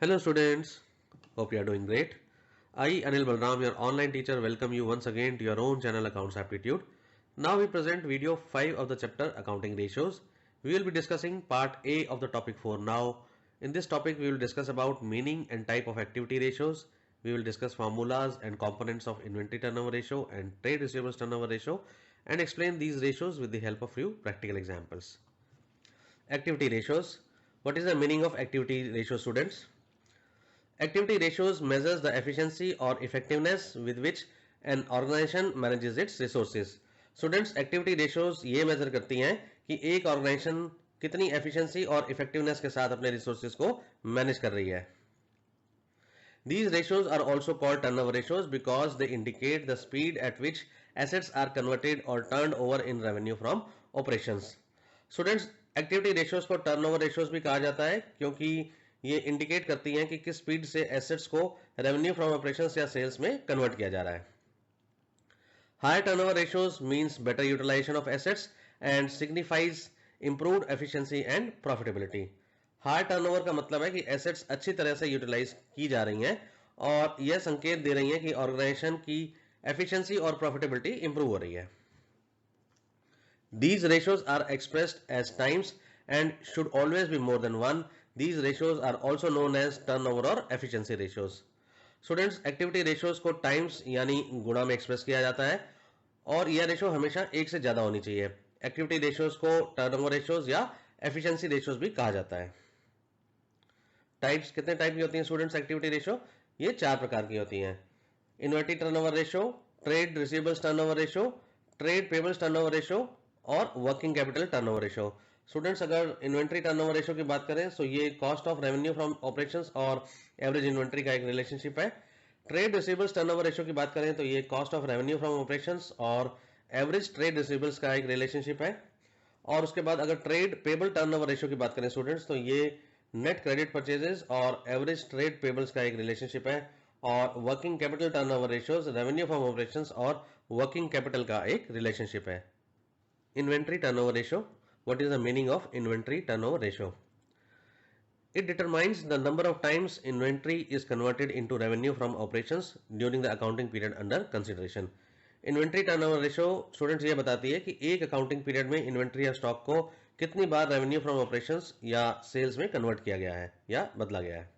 Hello students, hope you are doing great. I, Anil Balram, your online teacher, welcome you once again to your own channel Accounts Aptitude. Now we present video 5 of the chapter Accounting Ratios. We will be discussing part A of the topic 4 now. In this topic we will discuss about meaning and type of activity ratios. We will discuss formulas and components of inventory turnover ratio and trade receivables turnover ratio and explain these ratios with the help of few practical examples. Activity ratios. What is the meaning of activity ratio, students? Activity ratios measures the efficiency or effectiveness with which an organization manages its resources. Students, activity ratios ये measure करती हैं कि एक organization कितनी efficiency और effectiveness के साथ अपने resources को manage कर रही है. These ratios are also called turnover ratios because they indicate the speed at which assets are converted or turned over in revenue from operations. Students, activity ratios को turnover ratios भी कहा जाता है क्योंकि ये इंडिकेट करती हैं कि किस स्पीड से एसेट्स को रेवेन्यू फ्रॉम ऑपरेशंस या सेल्स में कन्वर्ट किया जा रहा है. Higher turnover ratios means better utilisation of assets and signifies improved efficiency and profitability. Higher turnover का मतलब है कि एसेट्स अच्छी तरह से यूटिलाइज की जा रही हैं और यह संकेत दे रही हैं कि ऑर्गेनाइजेशन की एफिशिएंसी और प्रॉफिटेबिलिटी इंप्रूव हो रही है. These ratios are expressed as times and should always be more than one. These ratios are also known as turnover or efficiency ratios. Students, activity ratios को times यानी गुणा में express किया जाता है और यह रेशियो हमेशा एक से ज्यादा होनी चाहिए. एक्टिविटी रेशियोज को टर्नओवर रेशियोज या एफिशिएंसी रेशियोज भी कहा जाता है. टाइप्स कितने टाइप की होती हैं स्टूडेंट्स एक्टिविटी रेशियो? ये 4 प्रकार की होती हैं. Inventory turnover ratio, trade receivables turnover ratio, trade payables turnover ratio और working capital turnover ratio. Students, अगर इन्वेंटरी टर्नओवर रेशियो की बात करें तो ये cost of revenue from operations और एवरेज इन्वेंटरी का एक रिलेशनशिप है. ट्रेड रिसीवेबल्स टर्नओवर रेशियो की बात करें तो ये cost of revenue from operations और एवरेज ट्रेड रिसीवेबल्स का एक रिलेशनशिप है. और उसके बाद अगर ट्रेड पेबल टर्नओवर रेशियो की बात करें स्टूडेंट्स तो ये नेट क्रेडिट परचेजेस और एवरेज ट्रेड पेबल्स का एक रिलेशनशिप है. और working capital turnover ratios revenue from operations और वर्किंग कैपिटल का एक रिलेशनशिप है. Inventory turnover ratio. What is the meaning of inventory turnover ratio? It determines the number of times inventory is converted into revenue from operations during the accounting period under consideration. Inventory turnover ratio students ये बताती है कि एक accounting period में inventory या stock को कितनी बार revenue from operations या सेल्स में कन्वर्ट किया गया है या बदला गया है.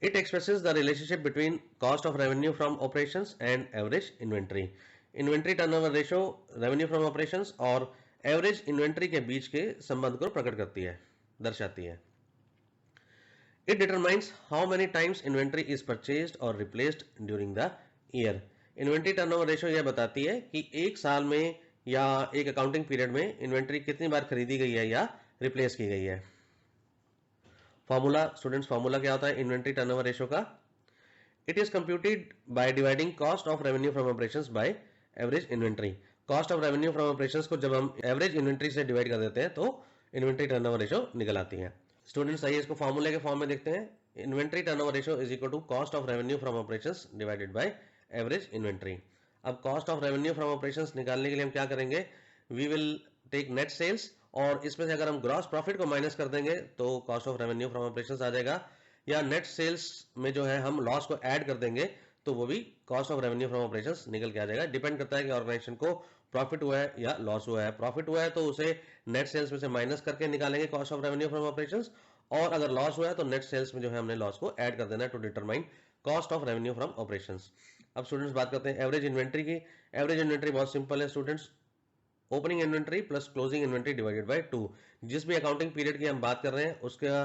It expresses the relationship between cost of revenue from operations and average inventory. Inventory turnover ratio revenue from operations और एवरेज इन्वेंट्री के बीच के संबंध को प्रकट करती है, दर्शाती है. It determines how many times inventory is purchased और replaced during the year. Inventory turnover ratio यह बताती है कि एक साल में या एक अकाउंटिंग पीरियड में इन्वेंट्री कितनी बार खरीदी गई है या रिप्लेस की गई है. फॉर्मूला स्टूडेंट्स, फॉर्मूला क्या होता है इन्वेंट्री टर्नओवर रेशियो का? It is computed by dividing cost of revenue from operations bye average inventory. Cost of revenue from operations को जब हम एवरेज इन्वेंट्री से डिवाइड कर देते हैं तो इन्वेंट्री टर्नओवर रेशियो निकल आती है. स्टूडेंट्स, आइए इसको फॉर्मूले के फॉर्म में देखते हैं. Inventory turnover ratio is equal to cost of revenue from operations divided by average inventory. अब cost of revenue from operations निकालने के लिए हम क्या करेंगे? We will take net sales और इसमें से अगर हम ग्रॉस प्रॉफिट को माइनस कर देंगे तो cost of revenue from operations आ जाएगा, या नेट सेल्स में जो है हम लॉस को ऐड कर देंगे तो वो भी cost of revenue from operations निकल के आ जाएगा. डिपेंड करता है कि ऑर्गेनाइजेशन को प्रॉफिट हुआ है या लॉस हुआ है. प्रॉफिट हुआ है तो उसे नेट सेल्स में से माइनस करके निकालेंगे cost of revenue from operations, और अगर लॉस हुआ है तो नेट सेल्स में जो है हमने लॉस को ऐड कर देना है to determine cost of revenue from operations. अब स्टूडेंट्स बात करते हैं एवरेज इन्वेंट्री की. एवरेज इन्वेंट्री बहुत सिंपल है students, opening inventory plus closing inventory divided by 2. जिस भी अकाउंटिंग पीरियड की हम बात कर रहे हैं उसका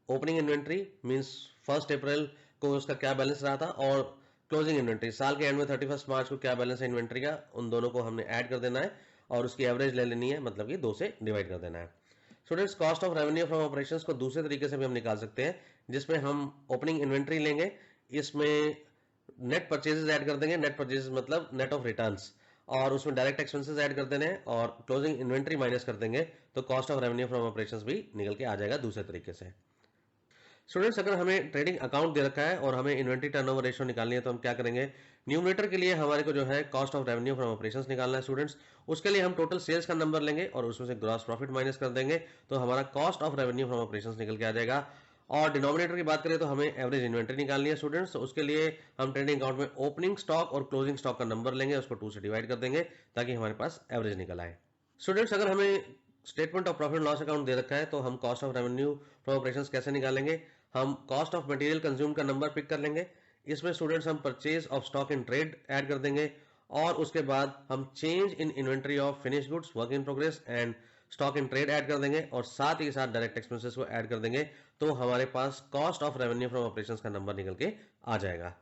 ओपनिंग इन्वेंट्री मींस 1 अप्रैल को उसका क्या बैलेंस रहा था, और क्लोजिंग इन्वेंट्री साल के एंड में 31 मार्च को क्या बैलेंस है इन्वेंट्री का, उन दोनों को हमने ऐड कर देना है और उसकी एवरेज ले लेनी है, मतलब कि 2 से डिवाइड कर देना है. Students, cost of revenue from operations को दूसरे तरीके से भी हम निकाल सकते हैं, जिसमें हम ओपनिंग इन्वेंट्री लेंगे, इसमें नेट परचेजेस ऐड कर देंगे. नेट परचेजेस मतलब नेट ऑफ रिटर्न्स, और उसमें डायरेक्ट एक्सपेंसेस ऐड कर देने हैं और क्लोजिंग इन्वेंट्री माइनस कर देंगे तो cost of revenue from operations भी निकल के आ जाएगा दूसरे तरीके से. स्टूडेंट्स, अगर हमें ट्रेडिंग अकाउंट दे रखा है और हमें इन्वेंट्री टर्नओवर रेशियो निकालनी है तो हम क्या करेंगे? न्यूमरेटर के लिए हमारे को जो है cost of revenue from operations निकालना है स्टूडेंट्स. उसके लिए हम टोटल सेल्स का नंबर लेंगे और उसमें से ग्रॉस प्रॉफिट माइनस कर देंगे तो हमारा cost of revenue from operations निकल के आ जाएगा. और डिनोमिनेटर की बात करें तो हमें एवरेज इन्वेंट्री निकालनी है स्टूडेंट्स। तो उसके लिए हम ट्रेडिंग अकाउंट में ओपनिंग स्टॉक और क्लोजिंग स्टॉक का नंबर लेंगे, उसको 2 से डिवाइड कर देंगे ताकि हमारे पास एवरेज निकल आए। स्टूडेंट्स अगर हमें statement of profit loss account दे रखा है तो हम cost of revenue from operations कैसे निकालेंगे? हम कॉस्ट ऑफ मटेरियल कंज्यूम का नंबर पिक कर लेंगे। इसमें स्टूडेंट्स हम purchase of stock in trade add कर देंगे और उसके बाद हम change in inventory of finish goods, work in progress and stock in trade add कर देंगे और साथ ही साथ डायरेक्ट एक्सपेंसेस को ऐड कर देंगे। तो हमारे पास cost of revenue from operations का नंबर निकल के आ जाएगा।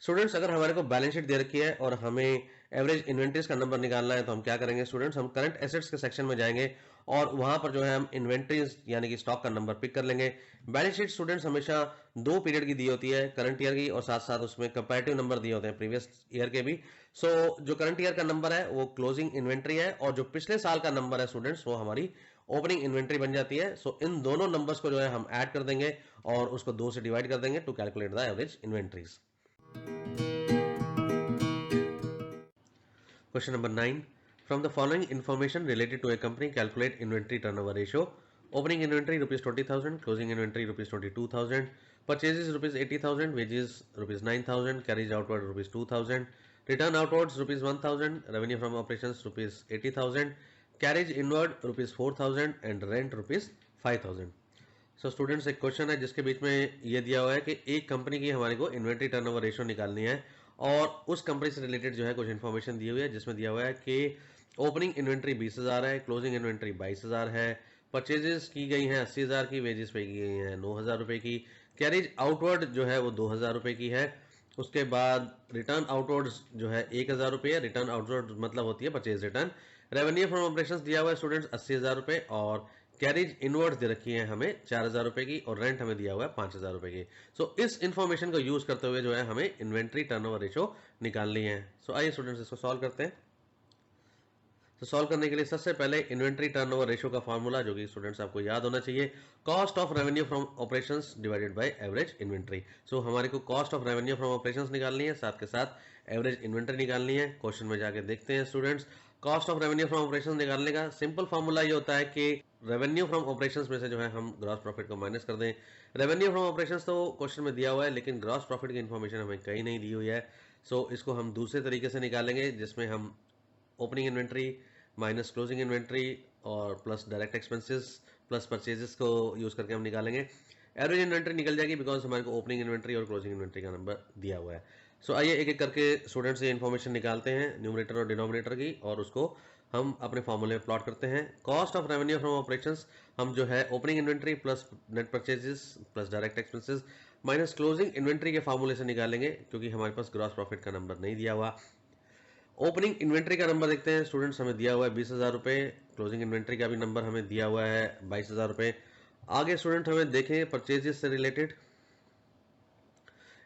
स्टूडेंट्स अगर हमारे को बैलेंस शीट दे रखी है और हमें एवरेज इन्वेंट्रीज का नंबर निकालना है तो हम क्या करेंगे स्टूडेंट्स? हम करंट एसेट्स के सेक्शन में जाएंगे और वहां पर जो है हम इन्वेंट्रीज यानी कि स्टॉक का नंबर पिक कर लेंगे। बैलेंस शीट स्टूडेंट्स हमेशा 2 पीरियड की दी होती है, करंट ईयर की और साथ साथ उसमें कंपैरेटिव नंबर दिए होते हैं प्रीवियस ईयर के भी। सो जो करंट ईयर का नंबर है वो क्लोजिंग इन्वेंट्री है और जो पिछले साल का नंबर है स्टूडेंट्स वो हमारी ओपनिंग इन्वेंट्री बन जाती है। सो इन दोनों नंबर्स को जो है हम ऐड कर देंगे और उसको 2 से डिवाइड कर देंगे to calculate the average inventories. Question number 9. From the following information related to a company, calculate inventory turnover ratio. Opening inventory rupees 20,000, closing inventory rupees 22,000, purchases rupees 80,000, wages rupees 9,000, carriage outward rupees 2,000, return outwards rupees 1,000, revenue from operations rupees 80,000, carriage inward rupees 4,000 and rent rupees 5,000. So students एक question है जिसके बीच में ये दिया हुआ है कि एक कंपनी की हमारे को इन्वेंट्री टर्नओवर रेशियो निकालनी है और उस कंपनी से रिलेटेड जो है कुछ इन्फॉर्मेशन दी हुई है जिसमें दिया हुआ है कि ओपनिंग इन्वेंट्री 20,000 है, क्लोजिंग इन्वेंट्री 22,000 है, परचेजेस की गई हैं 80,000 की, वेजेस पे की गई हैं 9,000 रुपए की, कैरिज आउटवर्ड जो है वो 2,000 रुपए की है। उसके बाद रिटर्न आउटवर्ड जो है 1,000 रुपये है, रिटर्न आउटवर्ड मतलब होती है purchase return. Revenue from operations दिया हुआ है स्टूडेंट्स 80,000 रुपये और कैरिज इनवर्ड्स दे रखी है हमें 4,000 रुपए की और रेंट हमें दिया हुआ है 5,000 रुपए की। सो इस इंफॉर्मेशन को यूज करते हुए जो है हमें इन्वेंट्री टर्नओवर रेशियो निकालनी है। सो आइए स्टूडेंट्स इसको सॉल्व करते हैं। तो सॉल्व करने के लिए सबसे पहले इन्वेंट्री टर्नओवर रेशियो का फॉर्मूला जो कि स्टूडेंट्स आपको याद होना चाहिए, cost of revenue from operations divided by average inventory. So हमारे को cost of revenue from operations निकालनी है, साथ के साथ एवरेज इन्वेंट्री निकालनी है। क्वेश्चन में जाके देखते हैं students. Cost of revenue from operations निकालने का सिंपल फॉर्मूला ये होता है कि रेवेन्यू फ्रॉम ऑपरेशंस में से जो है हम ग्रॉस प्रॉफिट को माइनस कर दें। रेवेन्यू फ्रॉम ऑपरेशंस तो क्वेश्चन में दिया हुआ है लेकिन ग्रॉस प्रॉफिट की इन्फॉर्मेशन हमें कहीं नहीं दी हुई है। सो इसको हम दूसरे तरीके से निकालेंगे जिसमें हम opening inventory minus closing inventory और plus direct expenses plus purchases को यूज करके हम निकालेंगे। एवरेज इन्वेंट्री निकल जाएगी बिकॉज हमारे को ओपनिंग इन्वेंट्री और क्लोजिंग इन्वेंट्री का नंबर दिया हुआ है। सो आइए एक एक करके स्टूडेंट्स ये इन्फॉर्मेशन निकालते हैं न्यूमरेटर और डिनोमिनेटर की और उसको हम अपने फॉर्मूले में प्लॉट करते हैं। Cost of revenue from operations हम जो है opening inventory plus net purchases plus direct expenses minus closing inventory के फॉर्मूले से निकालेंगे क्योंकि हमारे पास ग्रॉस प्रॉफिट का नंबर नहीं दिया हुआ। ओपनिंग इन्वेंट्री का नंबर देखते हैं स्टूडेंट्स, हमें दिया हुआ है 20,000 रुपये, क्लोजिंग इन्वेंट्री का भी नंबर हमें दिया हुआ है 22,000 रुपये। आगे स्टूडेंट हमें देखें परचेजेस से रिलेटेड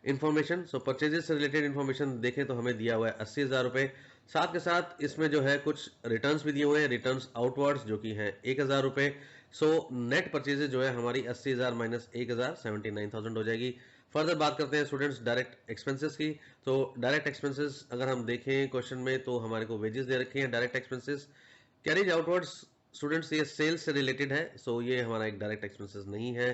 इन्फॉर्मेशन। सो परचेजेस से रिलेटेड इन्फॉर्मेशन देखें तो हमें दिया हुआ है 80,000 रुपये। साथ के साथ इसमें जो है कुछ रिटर्न्स भी दिए हुए हैं, रिटर्न्स आउटवर्ड्स जो कि हैं 1,000 रुपये। सो नेट परचेजेस जो है हमारी 80,000 माइनस 1,000 79,000 हो जाएगी। फर्दर बात करते हैं स्टूडेंट्स डायरेक्ट एक्सपेंसेस की। तो डायरेक्ट एक्सपेंसेस अगर हम देखें क्वेश्चन में तो हमारे को वेजेस दे रखे हैं direct expenses. Carriage outwards students ये सेल्स से रिलेटेड है, सो ये हमारा एक डायरेक्ट एक्सपेंसेस नहीं है,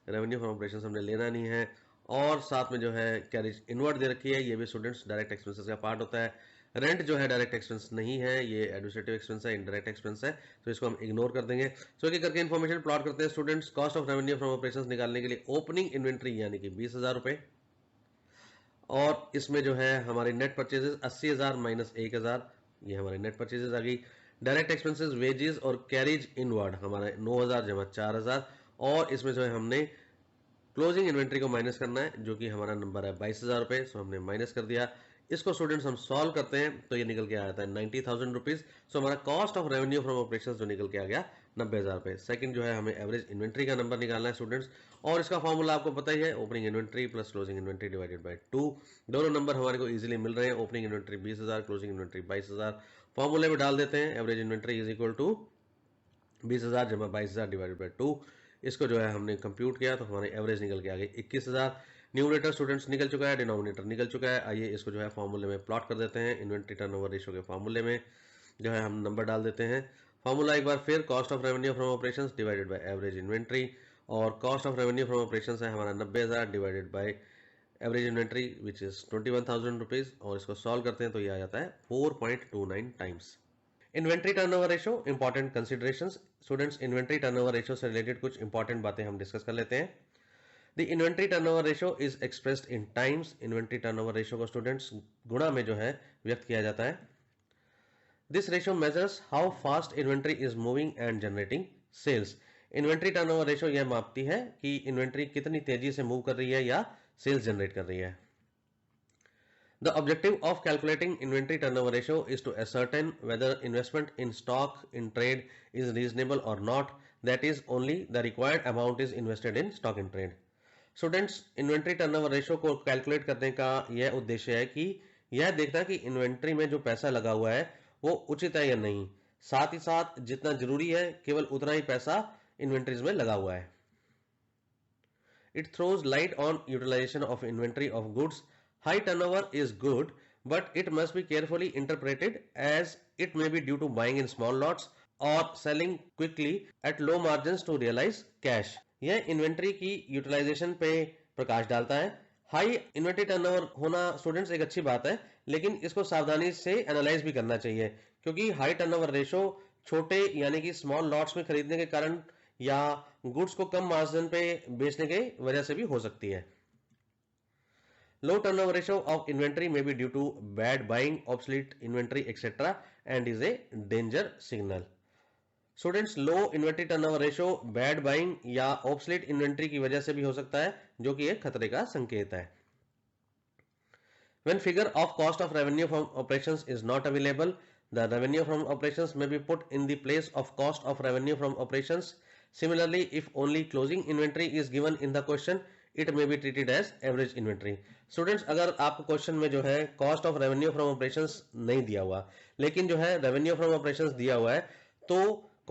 रेवेन्यू फ्रॉम ऑपरेशंस हमने लेना नहीं है। और साथ में जो है कैरिज इनवर्ड दे रखी है, ये भी स्टूडेंट्स डायरेक्ट एक्सपेंसेस का पार्ट होता है। रेंट जो है डायरेक्ट एक्सपेंस नहीं है, ये एडमिनिस्ट्रेटिव एक्सपेंस है, इनडायरेक्ट एक्सपेंस है, तो इसको हम इग्नोर कर देंगे। सो एक करके इन्फॉर्मेशन प्लॉट करते हैं students. Cost of revenue from operations निकालने के लिए ओपनिंग इन्वेंट्री यानी कि 20,000 रुपये और इसमें जो है हमारे नेट परचेजेस 80,000 माइनस 1,000, ये हमारे नेट परचेजेस आ गई। डायरेक्ट एक्सपेंसेस वेजेस और कैरिज इनवर्ड हमारे 9,000 जमा 4,000 और इसमें जो है हमने क्लोजिंग इन्वेंट्री को माइनस करना है जो कि हमारा नंबर है 22,000 रुपये। सो हमने माइनस कर दिया। इसको स्टूडेंट्स हम सॉल्व करते हैं तो ये निकल के आ जाता है 90,000 रुपीज। सो हमारा cost of revenue from operations जो निकल के आ गया 90,000 रुपये। सेकंड जो है हमें एवरेज इन्वेंट्री का नंबर निकालना है स्टूडेंट्स और इसका फॉर्मूला आपको पता ही है, opening inventory plus closing inventory divided by 2। दोनों नंबर हमारे को इजीली मिल रहे हैं, ओपनिंग इन्वेंट्री 20,000 क्लोजिंग इन्वेंट्री 22,000। फॉर्मूले में डाल देते हैं, average inventory is equal to 20,000 जमा 22,000 डिवाइडेड बाय 2। इसको जो है हमने कंप्यूट किया तो हमारे एवरेज निकल के आ गई 21,000। न्यूमरेटर स्टूडेंट्स निकल चुका है, डिनोमिनेटर निकल चुका है। आइए इसको जो है फॉर्मूले में प्लॉट कर देते हैं। इन्वेंट्री टर्नओवर रेशियो के फॉर्मूले में जो है हम नंबर डाल देते हैं। फॉर्मूला एक बार फिर, cost of revenue from operations divided by average inventory. और cost of revenue from operation है हमारा 90,000 divided by average inventory which is 21,000 rupees, और इसको सॉल्व करते हैं तो ये आ जाता है 4.29 times. Inventory turnover ratio, important considerations. Students, inventory turnover ratio से रिलेटेड कुछ इंपॉर्टेंट बातें हम डिस्कस कर लेते हैं। The inventory turnover ratio is expressed in times. Inventory turnover ratio को स्टूडेंट्स गुणा में जो है व्यक्त किया जाता है। This ratio measures how fast inventory is moving and generating sales. Inventory turnover ratio यह मापती है कि इन्वेंट्री कितनी तेजी से मूव कर रही है या सेल्स जनरेट कर रही है। The objective of calculating inventory turnover ratio is to ascertain whether investment in stock in trade is reasonable or not. That is, only the required amount is invested in stock in trade. Students, inventory turnover ratio को calculate करने का यह उद्देश्य है कि यह देखना कि इन्वेंट्री में जो पैसा लगा हुआ है वो उचित है या नहीं। साथ ही साथ जितना जरूरी है केवल उतना ही पैसा इन्वेंट्रीज में लगा हुआ है। It throws light on utilization of inventory of goods. High turnover is good, but it must be carefully interpreted as it may be due to buying in small lots or selling quickly at low margins to realize cash. यह inventory की utilisation पे प्रकाश डालता है। High inventory turnover होना students एक अच्छी बात है, लेकिन इसको सावधानी से एनालाइज भी करना चाहिए, क्योंकि हाई टर्नओवर रेशो छोटे यानी कि स्मॉल लॉट्स में खरीदने के कारण या गुड्स को कम मार्जिन पे बेचने की वजह से भी हो सकती है। Low turnover ratio of inventory may be due to bad buying, obsolete inventory, etc. and is a danger signal. Students, low inventory turnover ratio bad buying या obsolete inventory की वजह से भी हो सकता है, जो कि एक खतरे का संकेत है। When figure of cost of revenue from operations is not available, the revenue from operations may be put in the place of cost of revenue from operations. Similarly, if only closing inventory is given in the question, it may be treated as average inventory. Students, अगर आपको question में जो है cost of revenue from operations नहीं दिया हुआ, लेकिन जो है revenue from operations दिया हुआ है, तो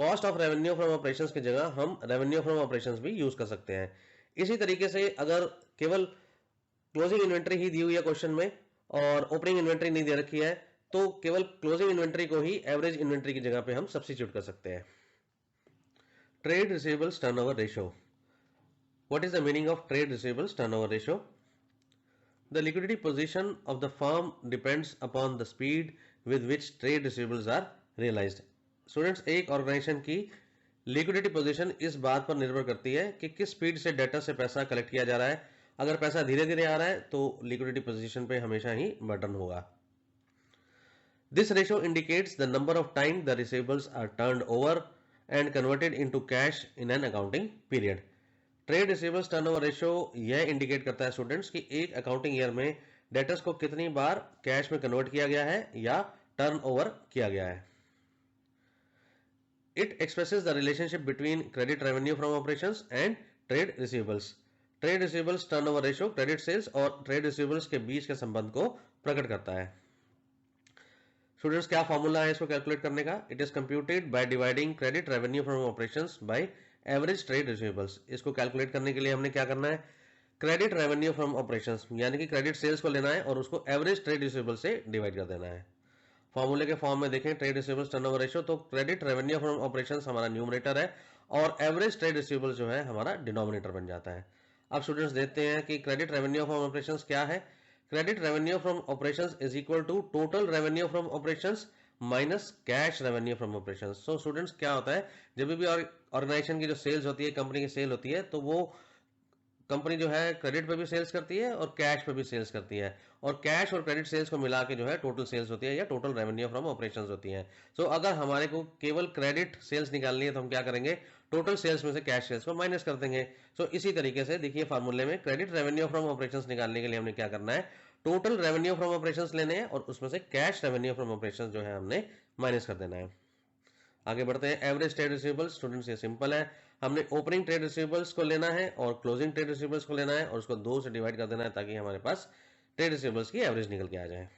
cost of revenue from operations की जगह हम revenue from operations भी यूज कर सकते हैं। इसी तरीके से अगर केवल क्लोजिंग इन्वेंट्री ही दी हुई है क्वेश्चन में और ओपनिंग इन्वेंट्री नहीं दे रखी है, तो केवल क्लोजिंग इन्वेंट्री को ही एवरेज इन्वेंट्री की जगह पे हम सब्स्टिट्यूट कर सकते हैं। Trade receivables turnover ratio. What is the meaning of trade receivables turnover ratio? The liquidity position of the firm depends upon the speed with which trade receivables are realized. Students, एक organisation की liquidity position इस बात पर निर्भर करती है कि किस स्पीड से डेटा से पैसा कलेक्ट किया जा रहा है। अगर पैसा धीरे धीरे आ रहा है तो लिक्विडिटी पोजीशन पे हमेशा ही बर्डन होगा। This ratio indicates the number of times the receivables are turned over and converted into cash in an accounting period. Trade receivables turnover ratio यह इंडिकेट करता है स्टूडेंट्स कि एक अकाउंटिंग ईयर में debtors को कितनी बार कैश में कन्वर्ट किया गया है या टर्न ओवर किया गया है। It expresses the relationship between credit revenue from operations and trade receivables. Trade receivables turnover ratio credit sales और ट्रेड रिसीवेबल्स के बीच के संबंध को प्रकट करता है। स्टूडेंट्स, क्या फॉर्मूला है इसको कैलकुलेट करने का? It is computed by dividing credit revenue from operations bye average trade receivables. इसको कैलकुलेट करने के लिए हमने क्या करना है? क्रेडिट रेवेन्यू फ्रॉम ऑपरेशंस यानी कि क्रेडिट सेल्स को लेना है और उसको एवरेज ट्रेड रिसीवेबल से डिवाइड कर देना है। फॉर्मूले के फॉर्म में देखें ट्रेड रिसीवेबल्स टर्नओवर रेशियो, तो क्रेडिट रेवेन्यू फ्रॉम ऑपरेशंस हमारा न्यूमरेटर है और एवरेज ट्रेड रिसीवेबल्स जो है हमारा डिनोमिनेटर बन जाता है। अब स्टूडेंट्स देखते हैं कि क्रेडिट रेवेन्यू फ्रॉम ऑपरेशंस क्या है। Credit revenue from operations is equal to total revenue from operations minus cash revenue from operations. So students, क्या होता है, जब भी ऑर्गेनाइजेशन की जो सेल्स होती है, कंपनी की सेल होती है, तो वो कंपनी जो है क्रेडिट पे भी सेल्स करती है और कैश पे भी सेल्स करती है, और कैश और क्रेडिट सेल्स को मिला के जो है टोटल सेल्स होती है या टोटल रेवेन्यू फ्रॉम ऑपरेशंस होती है। सो अगर हमारे को केवल क्रेडिट सेल्स निकालनी है तो हम क्या करेंगे? टोटल सेल्स में से कैश सेल्स को माइनस कर देंगे। सो इसी तरीके से देखिए फार्मूले में क्रेडिट रेवेन्यू फ्रॉम ऑपरेशंस निकालने के लिए हमने क्या करना है? टोटल रेवेन्यू फ्रॉम ऑपरेशंस लेने हैं और उसमें से कैश रेवेन्यू फ्रॉम ऑपरेशंस जो है हमने माइनस कर देना है। आगे बढ़ते हैं। एवरेज ट्रेड रिसीवेबल्स, स्टूडेंट्स ये सिंपल है, हमने ओपनिंग ट्रेड रिसीवेबल्स को लेना है और क्लोजिंग ट्रेड रिसीवेबल्स को लेना है और उसको 2 से डिवाइड कर देना है ताकि हमारे पास ट्रेड रिसीवेबल्स की एवरेज निकल के आ जाए।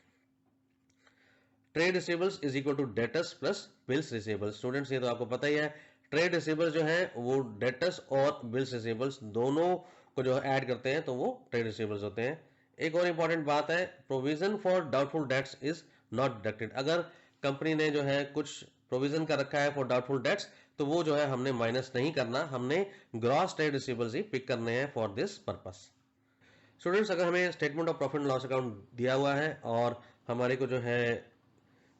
Trade receivables is equal to debtors plus bills receivables. Students ये तो आपको पता ही है, ट्रेड रिसीवेबल्स जो है वो डेटर्स और बिल्स रिसीवेबल्स दोनों को जो ऐड करते हैं तो वो ट्रेड रिसीवेबल्स होते हैं। एक और इंपॉर्टेंट बात है, provision for doubtful debts is not deducted. अगर कंपनी ने जो है कुछ प्रोविजन का रखा है फॉर डाउटफुल डेट्स, तो वो जो है हमने माइनस नहीं करना, हमने ग्रॉस ट्रेड रिसीवेबल्स ही पिक करने हैं फॉर दिस पर्पस। स्टूडेंट्स, अगर हमें statement of profit and loss account दिया हुआ है और हमारे को जो है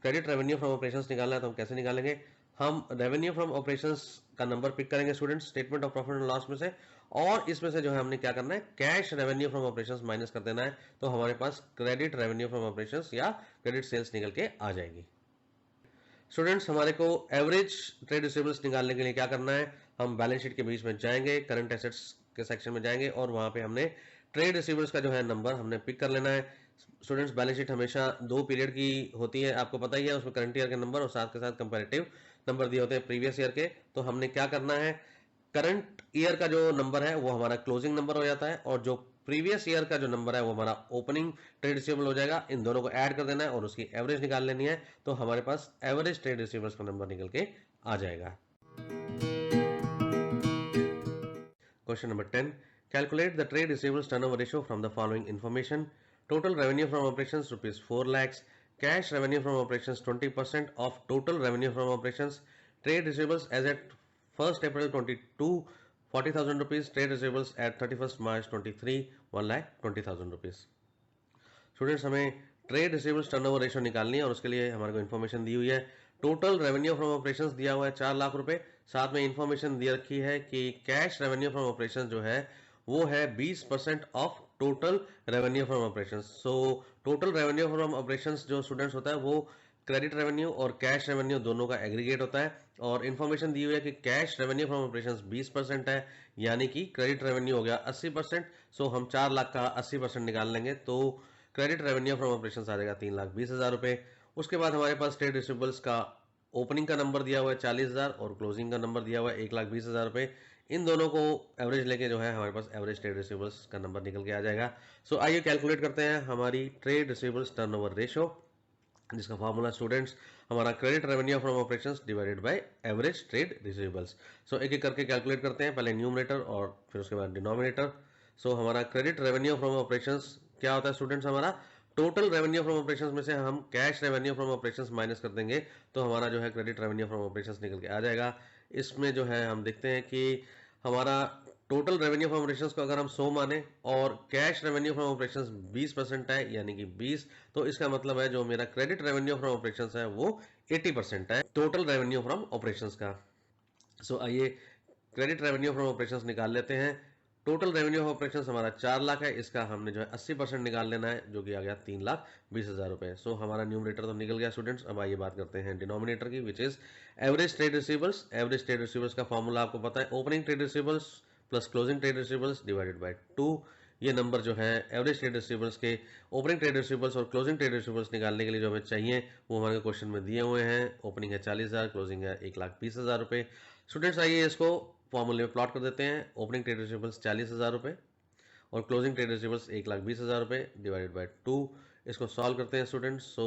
क्रेडिट रेवेन्यू फ्रॉम ऑपरेशंस निकालना है, तो हम कैसे निकालेंगे? हम रेवेन्यू फ्रॉम ऑपरेशंस का नंबर पिक करेंगे students statement of profit and loss में से, और इसमें से जो है हमने क्या करना है, cash revenue from operations minus कर देना है, तो हमारे पास क्रेडिट रेवेन्यू फ्रॉम ऑपरेशंस या क्रेडिट सेल्स निकल के आ जाएगी। स्टूडेंट्स, हमारे को एवरेज ट्रेड रिसीवेबल्स निकालने के लिए क्या करना है, हम बैलेंस शीट के बीच में जाएंगे, करंट एसेट्स के सेक्शन में जाएंगे और वहां पे हमने ट्रेड रिसीवेबल्स का जो है नंबर हमने पिक कर लेना है। स्टूडेंट्स, बैलेंस शीट हमेशा 2 पीरियड की होती है, आपको पता ही है, उसमें करंट ईयर के नंबर और साथ के साथ कंपैरेटिव नंबर दिए होते हैं प्रीवियस ईयर के। तो हमने क्या करना है, करंट ईयर का जो नंबर है वो हमारा क्लोजिंग नंबर हो जाता है और जो प्रीवियस ईयर का जो नंबर है वो हमारा ओपनिंग ट्रेड रिसीवेबल हो जाएगा। इन दोनों को ऐड कर देना है और उसकी एवरेज निकाल लेनी है, तो हमारे पास एवरेज ट्रेड रिसीवेबल्स का नंबर निकल के आ जाएगा। Question number 10, calculate the trade receivables turnover ratio from the following information. Total revenue from operations rupees 4 lakhs, cash revenue from operations 20% of total revenue from operations, trade receivables as at 1st April 22 40,000 rupees, trade receivables at 31st March 23 1,20,000 rupees। Students, हमें trade receivables turnover ratio निकालनी है और उसके लिए हमारे को information दी हुई है। टोटल रेवेन्यू फ्रॉम ऑपरेशंस दिया हुआ है 4 लाख रुपए, साथ में इन्फॉर्मेशन दी रखी है कि कैश रेवेन्यू फ्रॉम ऑपरेशंस जो है वो है 20% of total revenue from operations. So total revenue from operations जो स्टूडेंट्स होता है वो क्रेडिट रेवेन्यू और कैश रेवेन्यू दोनों का एग्रीगेट होता है, और इन्फॉर्मेशन दी हुई है कि कैश रेवेन्यू फ्रॉम ऑपरेशंस 20% है, यानी कि क्रेडिट रेवेन्यू हो गया 80%। सो हम 4 लाख का 80% निकाल लेंगे तो क्रेडिट रेवेन्यू फ्रॉम ऑपरेशंस आ जाएगा 3,20,000 रुपए। उसके बाद हमारे पास ट्रेड रिसीवेबल्स का ओपनिंग का नंबर दिया हुआ है 40,000 और क्लोजिंग का नंबर दिया हुआ है 1,20,000 रुपए। इन दोनों को एवरेज लेके जो है हमारे पास एवरेज ट्रेड रिसीवेबल्स का नंबर निकल के आ जाएगा। सो आइए कैलकुलेट करते हैं हमारी ट्रेड रिसीवेबल्स टर्नओवर रेशियो, जिसका फॉर्मूला स्टूडेंट्स हमारा credit revenue from operations divided by average trade receivables. So एक एक करके कैलकुलेट करते हैं, पहले न्यूमरेटर और फिर उसके बाद डिनोमिनेटर। सो हमारा क्रेडिट रेवेन्यू फ्रॉम ऑपरेशंस क्या होता है स्टूडेंट्स, हमारा टोटल रेवेन्यू फ्रॉम ऑपरेशंस में से हम cash revenue from operations minus कर देंगे, तो हमारा जो है क्रेडिट रेवेन्यू फ्रॉम ऑपरेशंस निकल के आ जाएगा। इसमें जो है हम देखते हैं कि हमारा टोटल रेवेन्यू फ्रॉम ऑपरेशंस को अगर हम 100 माने और कैश रेवेन्यू फ्रॉम ऑपरेशंस 20% है यानी कि 20, तो इसका मतलब है जो मेरा क्रेडिट रेवेन्यू फ्रॉम ऑपरेशंस है वो 80% है टोटल रेवेन्यू फ्रॉम ऑपरेशंस का। सो आइए क्रेडिट रेवेन्यू फ्रॉम ऑपरेशंस निकाल लेते हैं। टोटल रेवेन्यू ऑफ ऑपरेशंस हमारा 4 लाख है, इसका हमने जो है 80% निकाल लेना है, जो कि आ गया 3,20,000 रुपए। सो हमारा न्यूमरेटर तो निकल गया स्टूडेंट्स। अब आइए बात करते हैं डिनोमिनेटर की, which is average trade receivables. Average trade receivables का फॉर्मूला आपको पता है, opening trade receivables plus closing trade receivables divided by 2। ये नंबर जो है एवरेज ट्रेड रिसीवेबल्स के ओपनिंग ट्रेड रिसीवेबल्स और क्लोजिंग ट्रेड रिसीवेबल्स निकालने के लिए जो हमें चाहिए वो हमारे क्वेश्चन में दिए हुए हैं। ओपनिंग है 40,000, क्लोजिंग है 1,20,000 रुपए। स्टूडेंट्स, आइए इसको फॉर्मूले में प्लॉट कर देते हैं। ओपनिंग ट्रेड रिसीवेबल्स 40,000 रुपए और क्लोजिंग ट्रेड रिसीवेबल्स 1,20,000 रुपए डिवाइडेड बाय 2। इसको सॉल्व करते हैं स्टूडेंट्स। सो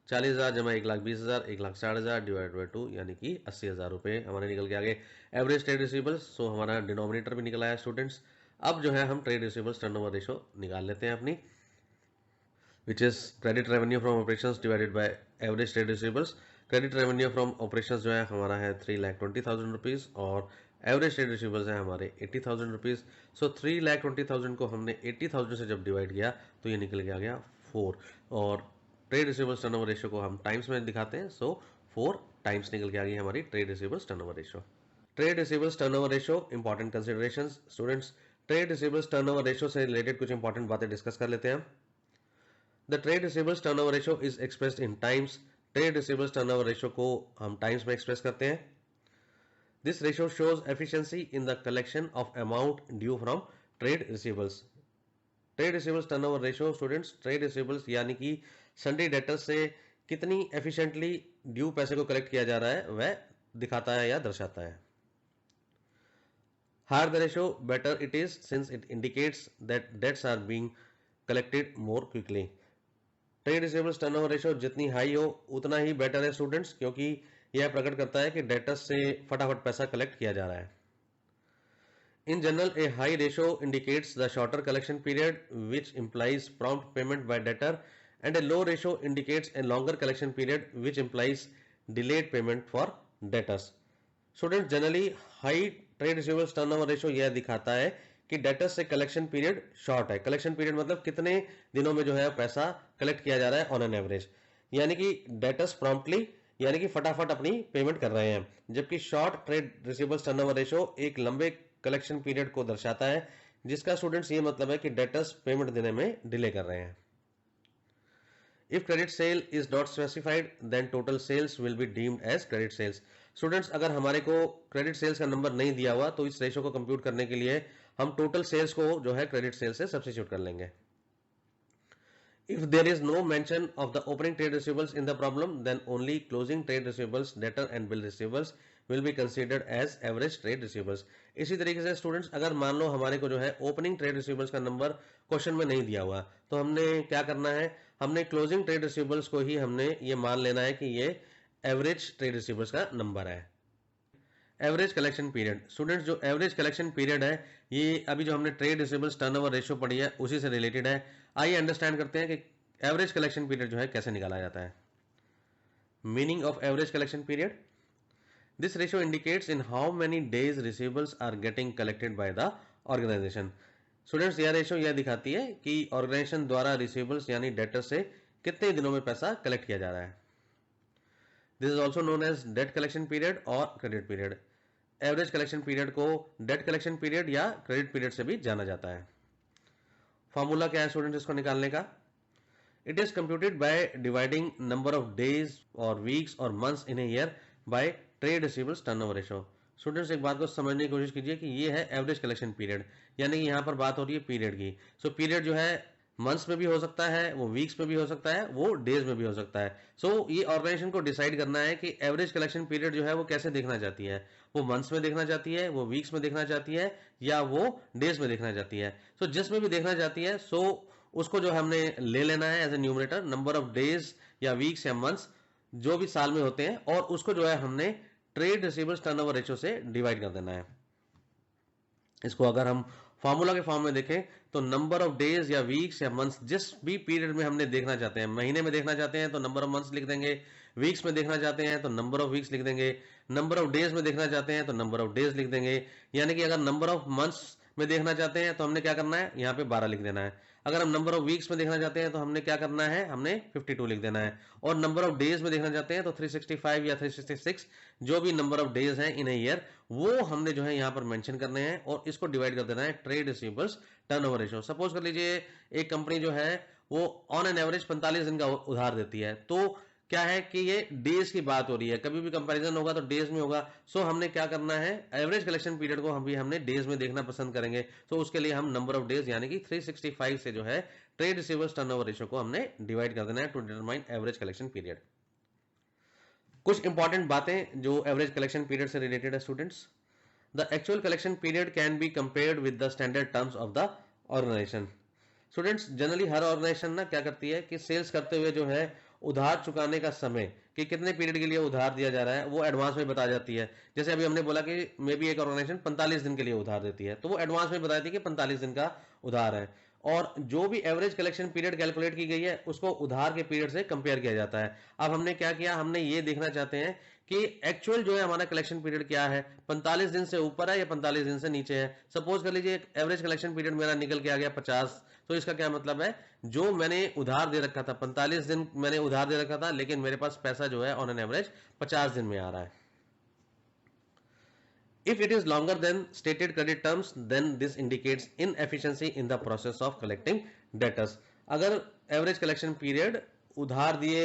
40,000 जमा 1,20,000 1,60,000 डिवाइडेड बाय 2 यानी कि 80,000 रुपए हमारे निकल के आगे एवरेज ट्रेड रिसीवेबल्स। सो हमारा डिनोमिनेटर भी निकल आया स्टूडेंट्स। अब जो है हम ट्रेड रिसीवेबल्स टर्नओवर रेशियो निकाल लेते हैं अपनी, which is credit revenue from operations divided by average trade receivables. Credit revenue from operations जो है हमारा है 3,20,000 रुपीज और एवरेज ट्रेड रिसीवेबल्स है हमारे 80,000 रुपीज। सो 3,20,000 को हमने 80,000 से जब डिवाइड किया तो ये निकल के आ गया 4, और ट्रेड रिसीवेबल्स टर्नओवर रेशियो को हम टाइम्स में दिखाते हैं। सो 4 टाइम्स निकल के आ गई हमारी trade receivables turnover ratio. Trade receivables turnover ratio important considerations. Students, trade receivables turnover ratio से रिलेटेड कुछ इंपॉर्टेंट बातें डिस्कस कर लेते हैं। The trade receivables turnover ratio is expressed in times. Trade receivables turnover ratio को हम times में express करते हैं। This ratio shows efficiency in the collection of amount due from trade receivables. Trade receivables turnover ratio students, trade receivables यानी कि Sunday debtors से कितनी efficiently due पैसे को कलेक्ट किया जा रहा है वह दिखाता है या दर्शाता है। Higher the ratio, better it is since it indicates that debts are being collected more quickly. Trade receivables turnover ratio जितनी हाई हो उतना ही बेटर है स्टूडेंट्स, क्योंकि यह प्रकट करता है कि डेटर्स से फटाफट पैसा कलेक्ट किया जा रहा है। In general A high ratio indicates the shorter collection period which implies prompt payment by debtor, and a low ratio indicates a longer collection period which implies delayed payment for debtors. Student generally high trade receivables turnover ratio यह दिखाता है कि debtors से collection period short है। Collection period मतलब कितने दिनों में जो है पैसा कलेक्ट किया जा रहा है ऑन एन एवरेज, यानी कि डेटर्स प्रॉम्प्टली यानी कि फटाफट अपनी पेमेंट कर रहे हैं, जबकि short trade receivables turnover ratio एक लंबे कलेक्शन पीरियड को दर्शाता है, जिसका स्टूडेंट्स ये मतलब है कि डेटर्स पेमेंट देने में डिले कर रहे हैं। If credit sale is not specified, then total sales will be deemed as credit sales. Students अगर हमारे को क्रेडिट सेल्स का नंबर नहीं दिया हुआ तो इस रेशो को कंप्यूट करने के लिए हम टोटल सेल्स को जो है क्रेडिट सेल्स से सब्स्टिट्यूट कर लेंगे। If there is no mention of the opening trade receivables in the problem, then only closing trade receivables, debtor and bill receivables will be considered as average trade receivables. इसी तरीके से students अगर मान लो हमारे को जो है ओपनिंग ट्रेड रिसीवेबल्स का नंबर क्वेश्चन में नहीं दिया हुआ तो हमने क्या करना है, हमने क्लोजिंग ट्रेड रिसीवेबल्स को ही हमने ये मान लेना है कि ये एवरेज ट्रेड रिसीवेबल्स का नंबर है। एवरेज कलेक्शन पीरियड स्टूडेंट्स, जो एवरेज कलेक्शन पीरियड है ये अभी जो हमने ट्रेड रिसीवेबल्स टर्नओवर रेशियो पढ़ी है उसी से रिलेटेड है। आइए अंडरस्टैंड करते हैं कि एवरेज कलेक्शन पीरियड जो है कैसे निकाला जाता है। Meaning of average collection period, this ratio indicates in how many days receivables are getting collected by the organisation. Students यह रेशियो यह दिखाती है कि ऑर्गेनाइजेशन द्वारा रिसीवेबल्स यानी डेटर से कितने दिनों में पैसा कलेक्ट किया जा रहा है। This is also known as debt collection period और credit period. Average collection period को डेट कलेक्शन पीरियड या क्रेडिट पीरियड से भी जाना जाता है। फॉर्मूला क्या है स्टूडेंट्स इसको निकालने का? It is computed by dividing number of days और वीक्स और months in a year by trade receivables turnover ratio. Students एक बात को समझने की कोशिश कीजिए कि ये है एवरेज कलेक्शन पीरियड, यानी कि यहाँ पर बात हो रही है पीरियड की। सो पीरियड जो है मंथ्स में भी हो सकता है, वो वीक्स में भी हो सकता है, वो डेज में भी हो सकता है। सो ये ऑर्गेनाइजेशन को डिसाइड करना है कि एवरेज कलेक्शन पीरियड जो है वो कैसे देखना चाहती है, वो मंथ्स में देखना चाहती है, वो वीक्स में देखना चाहती है या वो डेज में देखना चाहती है। सो जिसमें भी देखना चाहती है सो उसको जो हमने ले लेना है as a numerator number of days या वीक्स या मंथ्स जो भी साल में होते हैं, और उसको जो है हमने ट्रेड रिसीवेबल्स टर्नओवर रेशियो से डिवाइड कर देना है। इसको अगर हम फॉर्मूला के फॉर्म में देखें तो नंबर ऑफ डेज या वीक्स या मंथ्स जिस भी पीरियड में हमने देखना चाहते हैं, महीने में देखना चाहते हैं तो नंबर ऑफ मंथ्स लिख देंगे, वीक्स में देखना चाहते हैं तो नंबर ऑफ वीक्स लिख देंगे, नंबर ऑफ डेज में देखना चाहते हैं तो नंबर ऑफ डेज लिख देंगे। यानी कि अगर नंबर ऑफ मंथ्स में देखना चाहते हैं तो हमने क्या करना है, यहाँ पे 12 लिख देना है। अगर हम नंबर ऑफ वीक्स में देखना चाहते हैं तो हमने क्या करना है, हमने 52 लिख देना है। और नंबर ऑफ डेज में देखना चाहते हैं तो 365 या 366 जो भी नंबर ऑफ डेज हैं इन ए ईयर वो हमने जो है यहाँ पर मेंशन करने हैं और इसको डिवाइड कर देना है trade receivables turnover ratio. Suppose कर लीजिए एक कंपनी जो है वो ऑन एन एवरेज 45 दिन का उधार देती है, तो क्या है कि ये डेज की बात हो रही है, कभी भी कंपैरिजन होगा तो डेज में होगा। सो हमने क्या करना है, एवरेज कलेक्शन पीरियड को हमने डेज में देखना पसंद करेंगे। तो उसके लिए हम नंबर ऑफ डेज यानी कि 365 से जो है ट्रेड रिसीवेबल्स टर्नओवर रेशियो को हमने डिवाइड कर देना है to determine average collection period. कुछ इंपॉर्टेंट बातें जो एवरेज कलेक्शन पीरियड से रिलेटेड है students. The actual collection period can be compared with the standard terms of the organisation. Students generally हर ऑर्गेनाइजेशन ना क्या करती है कि सेल्स करते हुए जो है उधार चुकाने का समय कि कितने पीरियड के लिए उधार दिया जा रहा है वो एडवांस में बता जाती है। जैसे अभी हमने बोला कि मे बी एक ऑर्गेनाइजेशन 45 दिन के लिए उधार देती है तो वो एडवांस में बताती है कि 45 दिन का उधार है, और जो भी एवरेज कलेक्शन पीरियड कैलकुलेट की गई है उसको उधार के पीरियड से कंपेयर किया जाता है। अब हमने क्या किया, हमने ये देखना चाहते हैं कि एक्चुअल जो है हमारा कलेक्शन पीरियड क्या है, 45 दिन से ऊपर है या 45 दिन से नीचे है। सपोज कर लीजिए एवरेज कलेक्शन पीरियड मेरा निकल के आ गया 50, तो इसका क्या मतलब है, जो मैंने उधार दे रखा था 45 दिन मैंने उधार दे रखा था लेकिन मेरे पास पैसा जो है ऑन एन एवरेज 50 दिन में आ रहा है। If it is longer than stated credit terms, then this indicates inefficiency in the process of collecting debtors. अगर एवरेज कलेक्शन पीरियड उधार दिए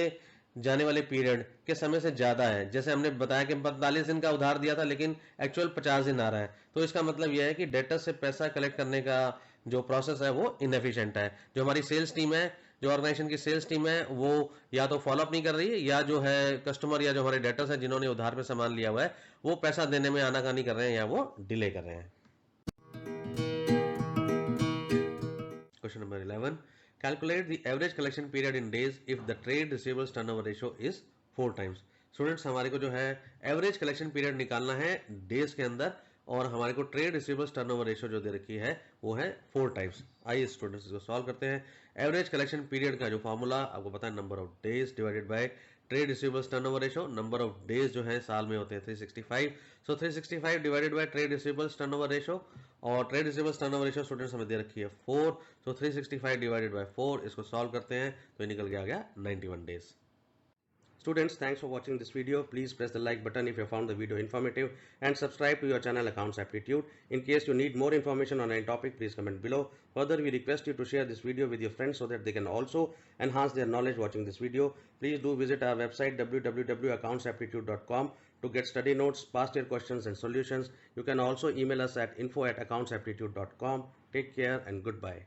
जाने वाले पीरियड के समय से ज्यादा है, जैसे हमने बताया कि 45 दिन का उधार दिया था लेकिन एक्चुअल 50 दिन आ रहा है, तो इसका मतलब यह है कि डेटर से पैसा कलेक्ट करने का जो प्रोसेस है वो इनएफिशिएंट है। जो हमारी सेल्स टीम है, जो ऑर्गेनाइजेशन की सेल्स टीम है, वो या तो फॉलोअप नहीं कर रही है या जो है कस्टमर या जो हमारे डेटर्स हैं जिन्होंने उधार पे सामान लिया हुआ है वो पैसा देने में आनाकानी कर रहे हैं या वो डिले कर रहे हैं। Question number 11, calculate the average collection period in days if the trade receivables turnover ratio is 4 times. Students हमारे को जो है एवरेज कलेक्शन पीरियड निकालना है डेज के अंदर, और हमारे को ट्रेड रिसीवेबल्स टर्नओवर रेशियो जो दे रखी है वो है 4 टाइम्स। आइए स्टूडेंट्स इसको सॉल्व करते हैं। एवरेज कलेक्शन पीरियड का जो फॉर्मूला आपको पता है, number of days divided by trade receivables turnover ratio, number of days जो है साल में होते हैं 365, so 365 divided by trade receivables turnover ratio, और trade receivables turnover ratio students हमें दे रखी है 4, सो 365 डिवाइडेड बाय 4, इसको सॉल्व करते हैं तो निकल के आ गया 91 days. Students, thanks for watching this video. Please press the like button if you found the video informative and subscribe to your channel Accounts Aptitude. In case you need more information on any topic, please comment below. Further, we request you to share this video with your friends so that they can also enhance their knowledge watching this video. Please do visit our website www.accountsaptitude.com to get study notes, past year questions and solutions. You can also email us at info@accountsaptitude.com. Take care and goodbye.